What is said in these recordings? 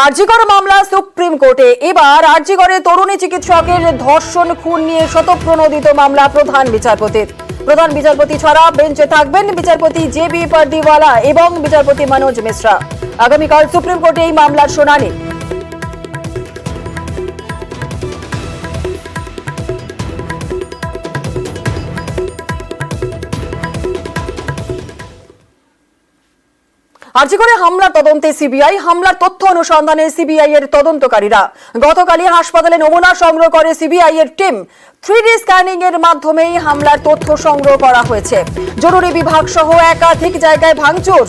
আরজিকর মামলা সুপ্রিম কোর্টে। এবার আরজিকরে তরুণী চিকিৎসকের ধর্ষণ খুন নিয়ে শতপ্রণোদিত মামলা প্রধান বিচারপতির। প্রধান বিচারপতি ছাড়া বেঞ্চে থাকবেন বিচারপতি জেবি পারদিওয়ালা এবং বিচারপতি মনোজ মিশ্রা। আগামীকাল সুপ্রিম কোর্টে এই মামলার শুনানি। আরজিকরে হামলার তদন্তে সিবিআই। হামলার তথ্য অনুসন্ধানে সিবিআই এর তদন্তকারীরা গতকালই হাসপাতালে নমুনা সংগ্রহ করে সিবিআই এর টিম। 3D স্ক্যানিং এর মাধ্যমে হামলার তথ্য সংগ্রহ করা হয়েছে। জরুরি বিভাগ সহ একাধিক জায়গায় ভাঙচুর।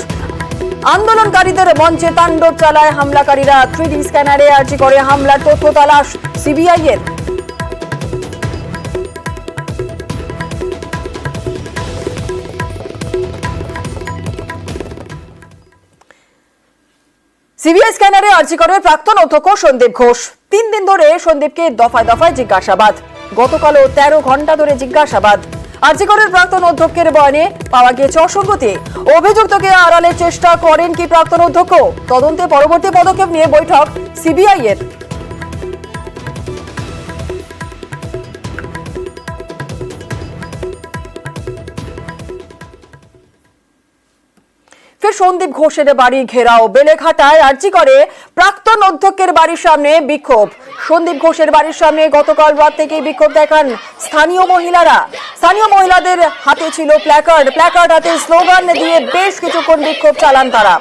আন্দোলনকারীদের মঞ্চে তাণ্ডব চালায় হামলাকারীরা। 3D স্ক্যানারে আরজিকরে হামলার তথ্য তালাশ সিবিআই এর। সিবিআই স্ক্যানারে আরজিকরের প্রাক্তন অধ্যক্ষ সন্দীপ ঘোষ। 3 দিন ধরে সন্দীপকে দফায় দফায় জিজ্ঞাসাবাদ। গতকালও 13 ঘন্টা ধরে জিজ্ঞাসাবাদ। আরজিকরের প্রাক্তন অধ্যক্ষের বয়ানে পাওয়া গিয়েছে অসঙ্গতি। অভিযুক্তকে আড়ালের চেষ্টা করেন কি প্রাক্তন অধ্যক্ষ? তদন্তে পরবর্তী পদক্ষেপ নিয়ে বৈঠক সিবিআই এর। ফের সন্দীপ ঘোষের বাড়ি ঘেরাও। বেলেঘাটায় আরজিকরে প্রাক্তন অধ্যক্ষের বাড়ির সামনে বিক্ষোভ। সন্দীপ ঘোষের বাড়ির সামনে গতকাল রাত থেকেই বিক্ষোভ দেখান স্থানীয় মহিলারা। স্থানীয় মহিলাদের হাতে ছিল প্ল্যাকার্ড হাতে স্লোগান দিয়ে বেশ কিছুক্ষণ বিক্ষোভ চালান তারা।